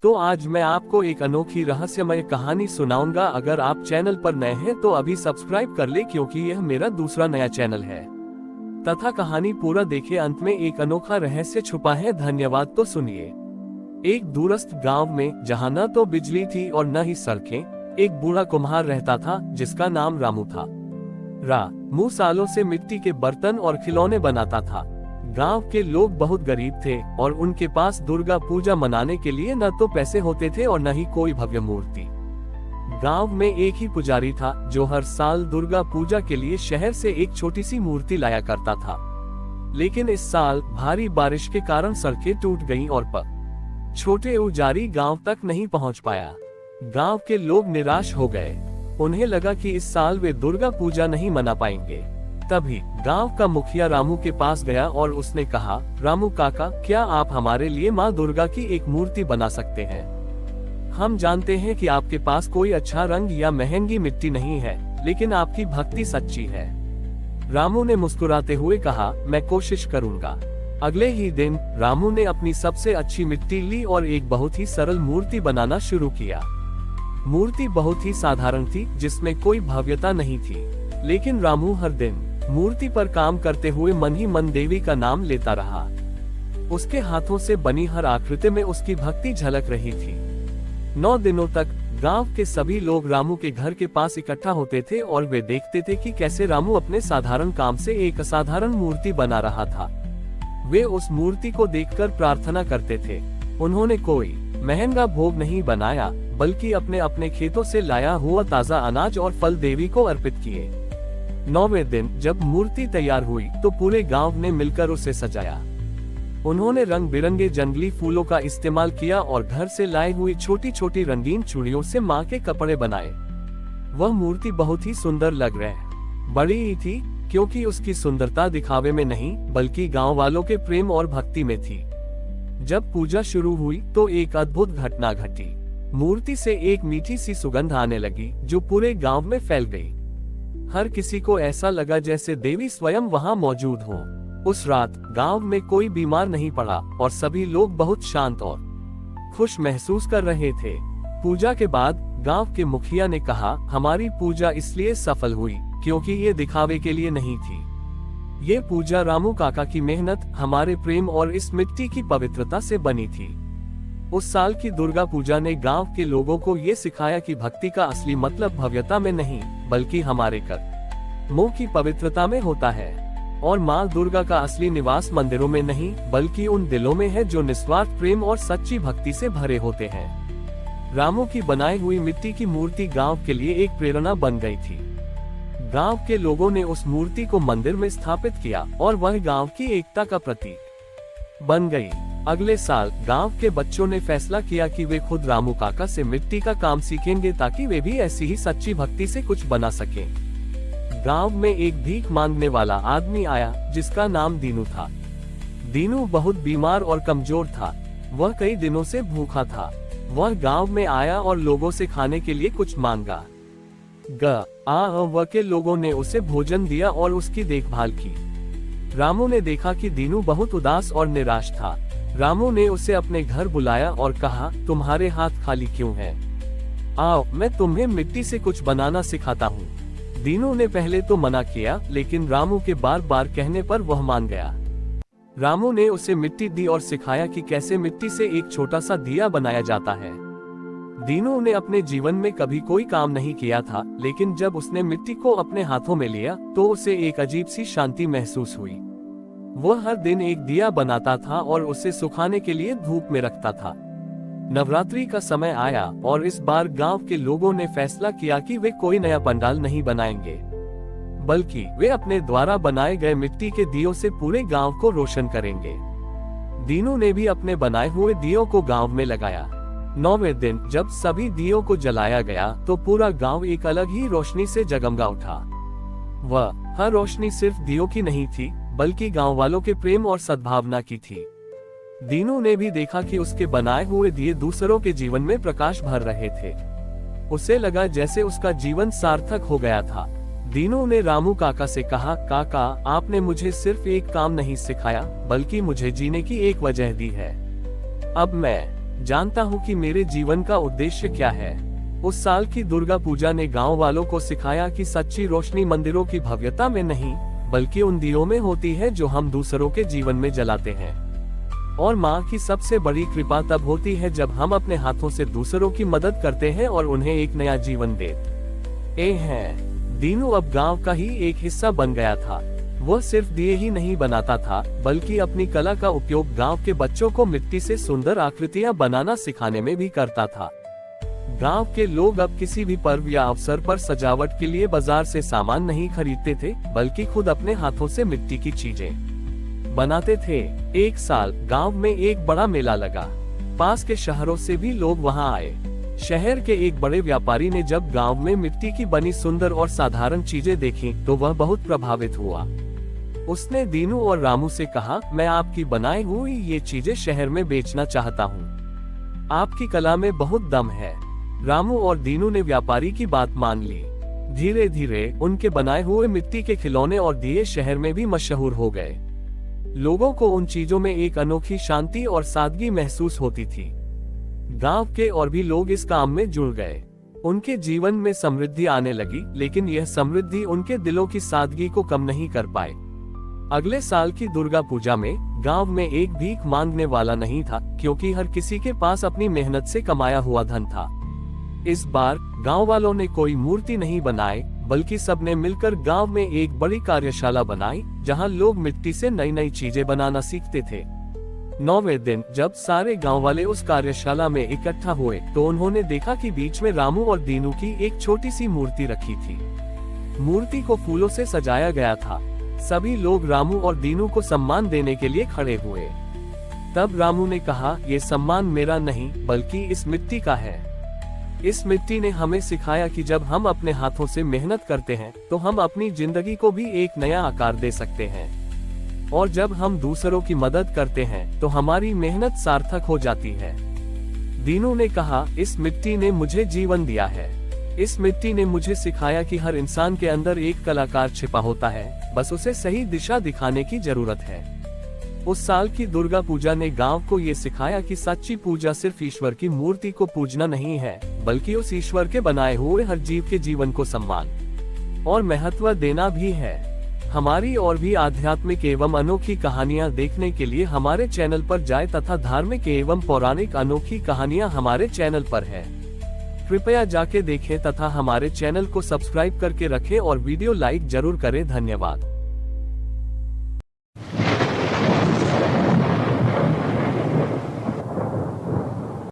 तो आज मैं आपको एक अनोखी रहस्यमय कहानी सुनाऊंगा। अगर आप चैनल पर नए हैं तो अभी सब्सक्राइब कर ले, क्योंकि यह मेरा दूसरा नया चैनल है। तथा कहानी पूरा देखे, अंत में एक अनोखा रहस्य छुपा है। धन्यवाद। तो सुनिए। एक दूरस्थ गांव में, जहां न तो बिजली थी और न ही सड़कें, एक बूढ़ा कुम्हार रहता था जिसका नाम रामू था। रामू सालों से मिट्टी के बर्तन और खिलौने बनाता था। गांव के लोग बहुत गरीब थे और उनके पास दुर्गा पूजा मनाने के लिए न तो पैसे होते थे और न ही कोई भव्य मूर्ति। गांव में एक ही पुजारी था जो हर साल दुर्गा पूजा के लिए शहर से एक छोटी सी मूर्ति लाया करता था। लेकिन इस साल भारी बारिश के कारण सड़कें टूट गईं और छोटे पुजारी गांव तक नहीं पहुंच पाया। गांव के लोग निराश हो गए। उन्हें लगा कि इस साल वे दुर्गा पूजा नहीं मना पाएंगे। तभी गांव का मुखिया रामू के पास गया और उसने कहा, रामू काका, क्या आप हमारे लिए माँ दुर्गा की एक मूर्ति बना सकते हैं? हम जानते हैं कि आपके पास कोई अच्छा रंग या महंगी मिट्टी नहीं है, लेकिन आपकी भक्ति सच्ची है। रामू ने मुस्कुराते हुए कहा, मैं कोशिश करूंगा। अगले ही दिन रामू ने अपनी सबसे अच्छी मिट्टी ली और एक बहुत ही सरल मूर्ति बनाना शुरू किया। मूर्ति बहुत ही साधारण थी, जिसमें कोई भव्यता नहीं थी, लेकिन रामू हर दिन मूर्ति पर काम करते हुए मन ही मन देवी का नाम लेता रहा। उसके हाथों से बनी हर आकृति में उसकी भक्ति झलक रही थी। 9 दिनों तक गांव के सभी लोग रामू के घर के पास इकट्ठा होते थे और वे देखते थे कि कैसे रामू अपने साधारण काम से एक असाधारण मूर्ति बना रहा था। वे उस मूर्ति को देखकर प्रार्थना करते थे। उन्होंने कोई महंगा भोग नहीं बनाया, बल्कि अपने अपने खेतों से लाया हुआ ताजा अनाज और फल देवी को अर्पित किए। 9वें दिन जब मूर्ति तैयार हुई तो पूरे गांव ने मिलकर उसे सजाया। उन्होंने रंग बिरंगे जंगली फूलों का इस्तेमाल किया और घर से लाई हुई छोटी छोटी रंगीन चूड़ियों से माँ के कपड़े बनाए। वह मूर्ति बहुत ही सुंदर लग रही बड़ी ही थी, क्योंकि उसकी सुंदरता दिखावे में नहीं, बल्कि गांव वालों के प्रेम और भक्ति में थी। जब पूजा शुरू हुई तो एक अद्भुत घटना घटी। मूर्ति से एक मीठी सी सुगंध आने लगी, जो पूरे गांव में फैल गई। हर किसी को ऐसा लगा जैसे देवी स्वयं वहां मौजूद हो। उस रात गांव में कोई बीमार नहीं पड़ा और सभी लोग बहुत शांत और खुश महसूस कर रहे थे। पूजा के बाद गांव के मुखिया ने कहा, हमारी पूजा इसलिए सफल हुई क्योंकि ये दिखावे के लिए नहीं थी। ये पूजा रामू काका की मेहनत, हमारे प्रेम और इस मिट्टी की पवित्रता से बनी थी। उस साल की दुर्गा पूजा ने गांव के लोगों को ये सिखाया कि भक्ति का असली मतलब भव्यता में नहीं, बल्कि हमारे कर्मों की पवित्रता में होता है। और माँ दुर्गा का असली निवास मंदिरों में नहीं, बल्कि उन दिलों में है जो निस्वार्थ प्रेम और सच्ची भक्ति से भरे होते हैं। रामू की बनाई हुई मिट्टी की मूर्ति गांव के लिए एक प्रेरणा बन गई थी। गांव के लोगों ने उस मूर्ति को मंदिर में स्थापित किया और वह गांव की एकता का प्रतीक बन गई। अगले साल गांव के बच्चों ने फैसला किया कि वे खुद रामू काका से मिट्टी का काम सीखेंगे, ताकि वे भी ऐसी ही सच्ची भक्ति से कुछ बना सकें। गांव में एक भीख मांगने वाला आदमी आया, जिसका नाम दीनू था। दीनू बहुत बीमार और कमजोर था। वह कई दिनों से भूखा था। वह गांव में आया और लोगों से खाने के लिए कुछ मांगा। वह के लोगों ने उसे भोजन दिया और उसकी देखभाल की। रामू ने देखा कि दीनू बहुत उदास और निराश था। रामू ने उसे अपने घर बुलाया और कहा, तुम्हारे हाथ खाली क्यों हैं? आओ, मैं तुम्हें मिट्टी से कुछ बनाना सिखाता हूँ। दीनू ने पहले तो मना किया, लेकिन रामू के बार बार कहने पर वह मान गया। रामू ने उसे मिट्टी दी और सिखाया कि कैसे मिट्टी से एक छोटा सा दिया बनाया जाता है। दीनू ने अपने जीवन में कभी कोई काम नहीं किया था, लेकिन जब उसने मिट्टी को अपने हाथों में लिया तो उसे एक अजीब सी शांति महसूस हुई। वह हर दिन एक दिया बनाता था और उसे सुखाने के लिए धूप में रखता था। नवरात्रि का समय आया और इस बार गांव के लोगों ने फैसला किया कि वे कोई नया पंडाल नहीं बनाएंगे, बल्कि वे अपने द्वारा बनाए गए मिट्टी के दियों से पूरे गांव को रोशन करेंगे। दीनू ने भी अपने बनाए हुए दियों को गांव में लगाया। 9वें दिन जब सभी दियों को जलाया गया तो पूरा गांव एक अलग ही रोशनी से जगमगा उठा। वह हर रोशनी सिर्फ दियों की नहीं थी, बल्कि गांव वालों के प्रेम और सद्भावना की थी। दीनू ने भी देखा कि उसके बनाए हुए दिए दूसरों के जीवन में प्रकाश भर रहे थे। उसे लगा जैसे उसका जीवन सार्थक हो गया था। दीनू ने रामू काका से कहा, काका, आपने मुझे सिर्फ एक काम नहीं सिखाया, बल्कि मुझे जीने की एक वजह दी है। अब मैं जानता हूँ कि मेरे जीवन का उद्देश्य क्या है। उस साल की दुर्गा पूजा ने गांव वालों को सिखाया कि सच्ची रोशनी मंदिरों की भव्यता में नहीं, बल्कि उन दियों में होती है जो हम दूसरों के जीवन में जलाते हैं। और माँ की सबसे बड़ी कृपा तब होती है जब हम अपने हाथों से दूसरों की मदद करते हैं और उन्हें एक नया जीवन देते हैं। दीनू अब गांव का ही एक हिस्सा बन गया था। वह सिर्फ दिए ही नहीं बनाता था, बल्कि अपनी कला का उपयोग गांव के बच्चों को मिट्टी से सुंदर आकृतियां बनाना सिखाने में भी करता था। गांव के लोग अब किसी भी पर्व या अवसर पर सजावट के लिए बाजार से सामान नहीं खरीदते थे, बल्कि खुद अपने हाथों से मिट्टी की चीजें बनाते थे। एक साल गांव में एक बड़ा मेला लगा। पास के शहरों से भी लोग वहां आए। शहर के एक बड़े व्यापारी ने जब गांव में मिट्टी की बनी सुंदर और साधारण चीजें देखी तो वह बहुत प्रभावित हुआ। उसने दीनू और रामू से कहा, मैं आपकी बनाई हुई ये चीजें शहर में बेचना चाहता हूँ। आपकी कला में बहुत दम है। रामू और दीनू ने व्यापारी की बात मान ली। धीरे धीरे उनके बनाए हुए मिट्टी के खिलौने और दिए शहर में भी मशहूर हो गए। लोगों को उन चीजों में एक अनोखी शांति और सादगी महसूस होती थी। गांव के और भी लोग इस काम में जुड़ गए। उनके जीवन में समृद्धि आने लगी, लेकिन यह समृद्धि उनके दिलों की सादगी को कम नहीं कर पाए। अगले साल की दुर्गा पूजा में गांव में एक भीख मांगने वाला नहीं था, क्योंकि हर किसी के पास अपनी मेहनत से कमाया हुआ धन था। इस बार गांव वालों ने कोई मूर्ति नहीं बनाई, बल्कि सबने मिलकर गांव में एक बड़ी कार्यशाला बनाई, जहां लोग मिट्टी से नई नई चीजें बनाना सीखते थे। 9वें दिन जब सारे गांव वाले उस कार्यशाला में इकट्ठा हुए, तो उन्होंने देखा कि बीच में रामू और दीनू की एक छोटी सी मूर्ति रखी थी। मूर्ति को फूलों से सजाया गया था। सभी लोग रामू और दीनू को सम्मान देने के लिए खड़े हुए। तब रामू ने कहा, ये सम्मान मेरा नहीं, बल्कि इस मिट्टी का है। इस मिट्टी ने हमें सिखाया कि जब हम अपने हाथों से मेहनत करते हैं, तो हम अपनी जिंदगी को भी एक नया आकार दे सकते हैं। और जब हम दूसरों की मदद करते हैं, तो हमारी मेहनत सार्थक हो जाती है। दीनू ने कहा, इस मिट्टी ने मुझे जीवन दिया है। इस मिट्टी ने मुझे सिखाया कि हर इंसान के अंदर एक कलाकार छिपा होता है, बस उसे सही दिशा दिखाने की जरूरत है। उस साल की दुर्गा पूजा ने गांव को ये सिखाया कि सच्ची पूजा सिर्फ ईश्वर की मूर्ति को पूजना नहीं है, बल्कि उस ईश्वर के बनाए हुए हर जीव के जीवन को सम्मान और महत्व देना भी है। हमारी और भी आध्यात्मिक एवं अनोखी कहानियां देखने के लिए हमारे चैनल पर जाएं तथा धार्मिक एवं पौराणिक अनोखी कहानियां हमारे चैनल पर है। कृपया जाके देखें तथा हमारे चैनल को सब्सक्राइब करके रखें और वीडियो लाइक जरूर करें। धन्यवाद।